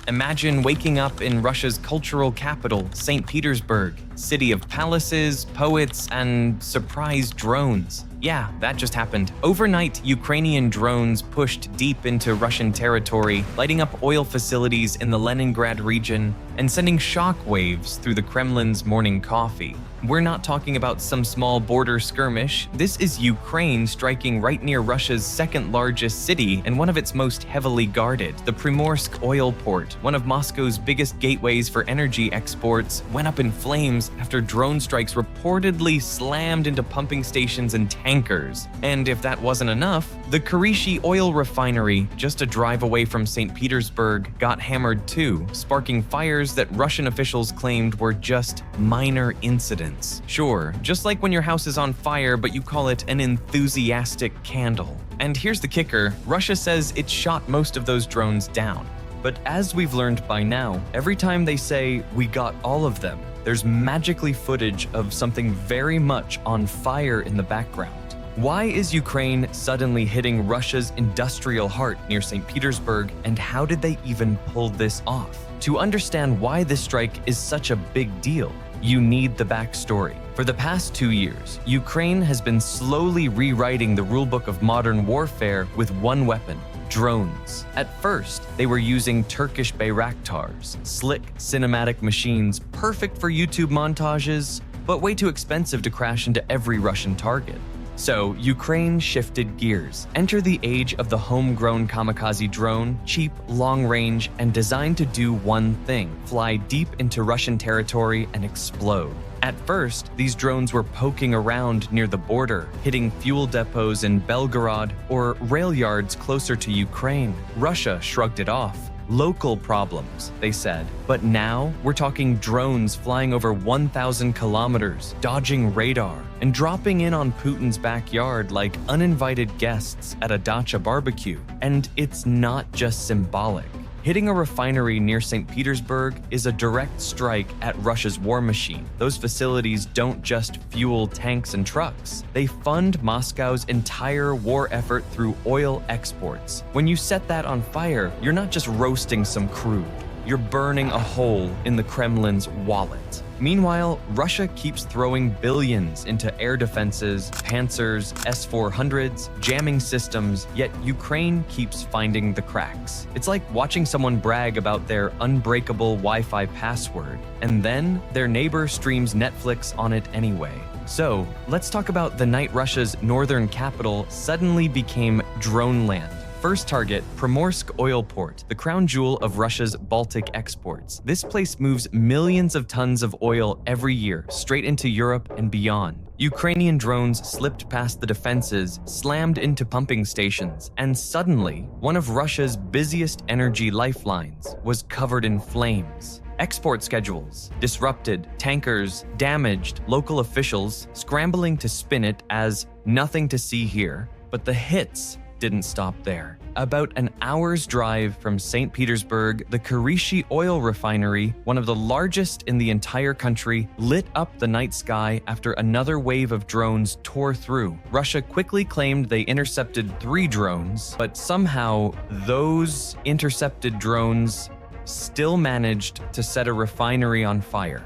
Imagine waking up in Russia's cultural capital, St. Petersburg, city of palaces, poets, and surprise drones. Yeah, that just happened. Overnight, Ukrainian drones pushed deep into Russian territory, lighting up oil facilities in the Leningrad region and sending shockwaves through the Kremlin's morning coffee. We're not talking about some small border skirmish. This is Ukraine striking right near Russia's second largest city and one of its most heavily guarded. The Primorsk oil port, one of Moscow's biggest gateways for energy exports, went up in flames after drone strikes reportedly slammed into pumping stations and tankers. And if that wasn't enough, the Kirishi oil refinery, just a drive away from St. Petersburg, got hammered too, sparking fires that Russian officials claimed were just minor incidents. Sure, just like when your house is on fire, but you call it an enthusiastic candle. And here's the kicker, Russia says it shot most of those drones down. But as we've learned by now, every time they say, "we got all of them," there's magically footage of something very much on fire in the background. Why is Ukraine suddenly hitting Russia's industrial heart near St. Petersburg, and how did they even pull this off? To understand why this strike is such a big deal, you need the backstory. For the past 2 years, Ukraine has been slowly rewriting the rulebook of modern warfare with one weapon: drones. At first, they were using Turkish Bayraktars, slick cinematic machines perfect for YouTube montages, but way too expensive to crash into every Russian target. So, Ukraine shifted gears. Enter the age of the homegrown kamikaze drone, cheap, long-range, and designed to do one thing: fly deep into Russian territory and explode. At first, these drones were poking around near the border, hitting fuel depots in Belgorod or rail yards closer to Ukraine. Russia shrugged it off. Local problems, they said. But now, we're talking drones flying over 1,000 kilometers, dodging radar, and dropping in on Putin's backyard like uninvited guests at a dacha barbecue. And it's not just symbolic. Hitting a refinery near St. Petersburg is a direct strike at Russia's war machine. Those facilities don't just fuel tanks and trucks. They fund Moscow's entire war effort through oil exports. When you set that on fire, you're not just roasting some crude. You're burning a hole in the Kremlin's wallet. Meanwhile, Russia keeps throwing billions into air defenses, Panzers, S-400s, jamming systems, yet Ukraine keeps finding the cracks. It's like watching someone brag about their unbreakable Wi-Fi password, and then their neighbor streams Netflix on it anyway. So, let's talk about the night Russia's northern capital suddenly became drone land. First target, Primorsk oil port, the crown jewel of Russia's Baltic exports. This place moves millions of tons of oil every year, straight into Europe and beyond. Ukrainian drones slipped past the defenses, slammed into pumping stations, and suddenly, one of Russia's busiest energy lifelines was covered in flames. Export schedules disrupted, tankers damaged, local officials scrambling to spin it as nothing to see here. But the hits didn't stop there. About an hour's drive from St. Petersburg, the Kirishi oil refinery, one of the largest in the entire country, lit up the night sky after another wave of drones tore through. Russia quickly claimed they intercepted 3 drones, but somehow those intercepted drones still managed to set a refinery on fire.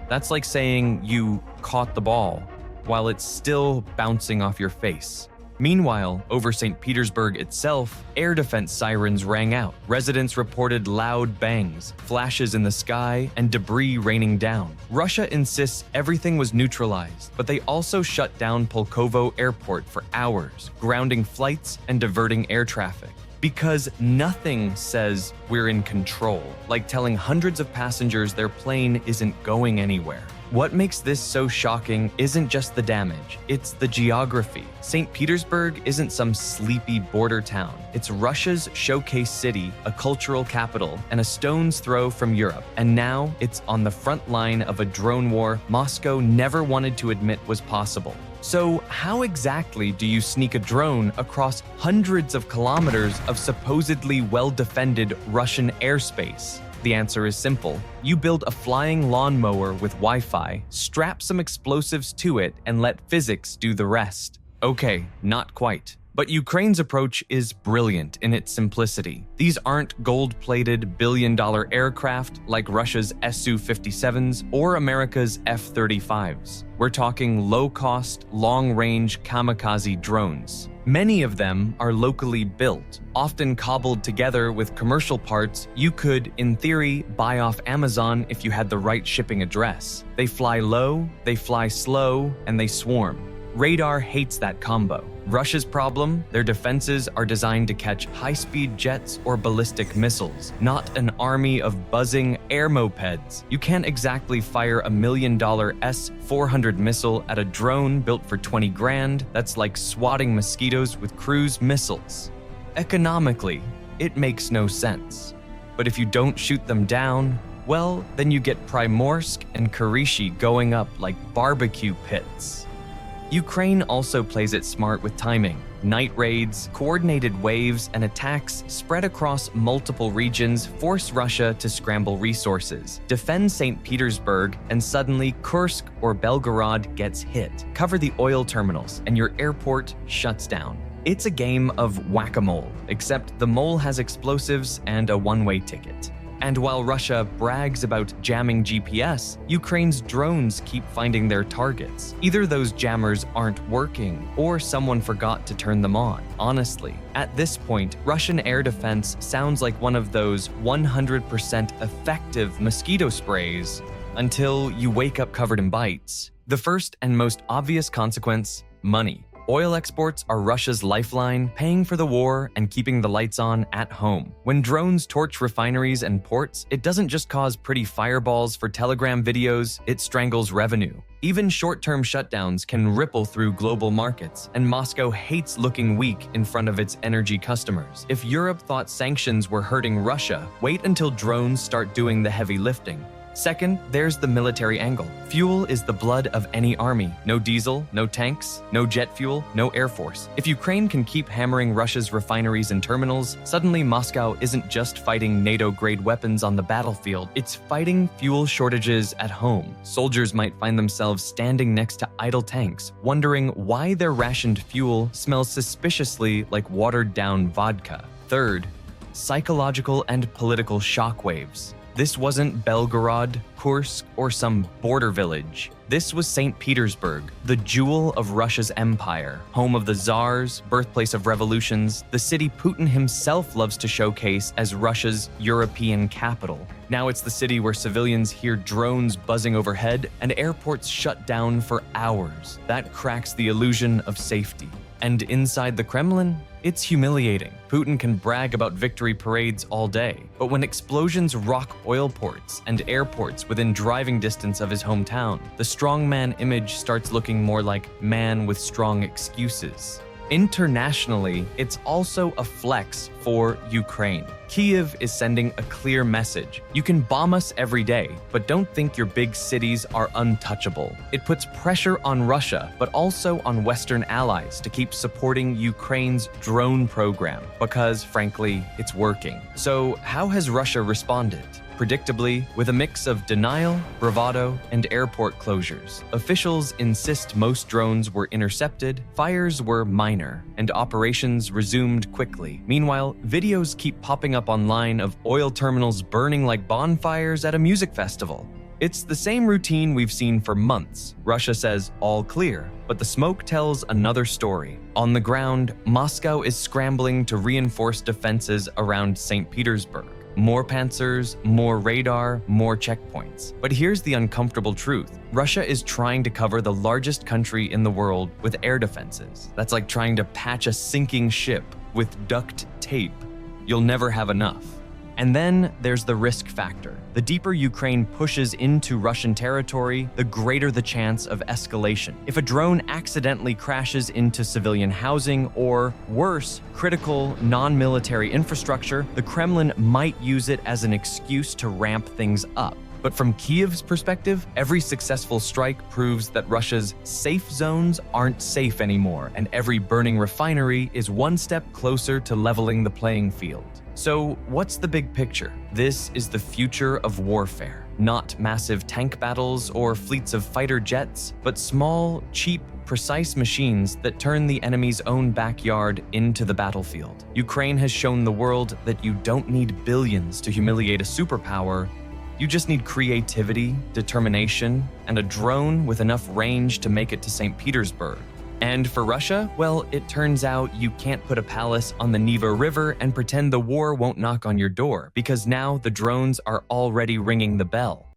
That's like saying you caught the ball while it's still bouncing off your face. Meanwhile, over St. Petersburg itself, air defense sirens rang out. Residents reported loud bangs, flashes in the sky, and debris raining down. Russia insists everything was neutralized, but they also shut down Pulkovo airport for hours, grounding flights and diverting air traffic. Because nothing says we're in control, like telling hundreds of passengers their plane isn't going anywhere. What makes this so shocking isn't just the damage, it's the geography. St. Petersburg isn't some sleepy border town. It's Russia's showcase city, a cultural capital, and a stone's throw from Europe. And now it's on the front line of a drone war Moscow never wanted to admit was possible. So how exactly do you sneak a drone across hundreds of kilometers of supposedly well-defended Russian airspace? The answer is simple. You build a flying lawnmower with Wi-Fi, strap some explosives to it, and let physics do the rest. Okay, not quite. But Ukraine's approach is brilliant in its simplicity. These aren't gold-plated billion-dollar aircraft like Russia's Su-57s or America's F-35s. We're talking low-cost, long-range kamikaze drones. Many of them are locally built, often cobbled together with commercial parts you could, in theory, buy off Amazon if you had the right shipping address. They fly low, they fly slow, and they swarm. Radar hates that combo. Russia's problem? Their defenses are designed to catch high-speed jets or ballistic missiles, not an army of buzzing air mopeds. You can't exactly fire a $1 million S-400 missile at a drone built for 20 grand. That's like swatting mosquitoes with cruise missiles. Economically, it makes no sense. But if you don't shoot them down, well, then you get Primorsk and Kirishi going up like barbecue pits. Ukraine also plays it smart with timing. Night raids, coordinated waves, and attacks spread across multiple regions force Russia to scramble resources. Defend St. Petersburg, and suddenly Kursk or Belgorod gets hit. Cover the oil terminals, and your airport shuts down. It's a game of whack-a-mole, except the mole has explosives and a one-way ticket. And while Russia brags about jamming GPS, Ukraine's drones keep finding their targets. Either those jammers aren't working, or someone forgot to turn them on. Honestly, at this point, Russian air defense sounds like one of those 100% effective mosquito sprays until you wake up covered in bites. The first and most obvious consequence: money. Oil exports are Russia's lifeline, paying for the war and keeping the lights on at home. When drones torch refineries and ports, it doesn't just cause pretty fireballs for Telegram videos, it strangles revenue. Even short-term shutdowns can ripple through global markets, and Moscow hates looking weak in front of its energy customers. If Europe thought sanctions were hurting Russia, wait until drones start doing the heavy lifting. Second, there's the military angle. Fuel is the blood of any army. No diesel, no tanks, no jet fuel, no air force. If Ukraine can keep hammering Russia's refineries and terminals, suddenly Moscow isn't just fighting NATO-grade weapons on the battlefield, it's fighting fuel shortages at home. Soldiers might find themselves standing next to idle tanks, wondering why their rationed fuel smells suspiciously like watered-down vodka. Third, psychological and political shockwaves. This wasn't Belgorod, Kursk, or some border village. This was St. Petersburg, the jewel of Russia's empire, home of the czars, birthplace of revolutions, the city Putin himself loves to showcase as Russia's European capital. Now it's the city where civilians hear drones buzzing overhead and airports shut down for hours. That cracks the illusion of safety. And inside the Kremlin, it's humiliating. Putin can brag about victory parades all day, but when explosions rock oil ports and airports within driving distance of his hometown, the strongman image starts looking more like man with strong excuses. Internationally, it's also a flex for Ukraine. Kyiv is sending a clear message. You can bomb us every day, but don't think your big cities are untouchable. It puts pressure on Russia, but also on Western allies to keep supporting Ukraine's drone program, because, frankly, it's working. So, how has Russia responded? Predictably, with a mix of denial, bravado, and airport closures. Officials insist most drones were intercepted, fires were minor, and operations resumed quickly. Meanwhile, videos keep popping up online of oil terminals burning like bonfires at a music festival. It's the same routine we've seen for months. Russia says all clear, but the smoke tells another story. On the ground, Moscow is scrambling to reinforce defenses around St. Petersburg. More panzers, more radar, more checkpoints. But here's the uncomfortable truth. Russia is trying to cover the largest country in the world with air defenses. That's like trying to patch a sinking ship with duct tape. You'll never have enough. And then there's the risk factor. The deeper Ukraine pushes into Russian territory, the greater the chance of escalation. If a drone accidentally crashes into civilian housing or, worse, critical non-military infrastructure, the Kremlin might use it as an excuse to ramp things up. But from Kiev's perspective, every successful strike proves that Russia's safe zones aren't safe anymore, and every burning refinery is one step closer to leveling the playing field. So, what's the big picture? This is the future of warfare. Not massive tank battles or fleets of fighter jets, but small, cheap, precise machines that turn the enemy's own backyard into the battlefield. Ukraine has shown the world that you don't need billions to humiliate a superpower. You just need creativity, determination, and a drone with enough range to make it to St. Petersburg. And for Russia, well, it turns out you can't put a palace on the Neva River and pretend the war won't knock on your door, because now the drones are already ringing the bell.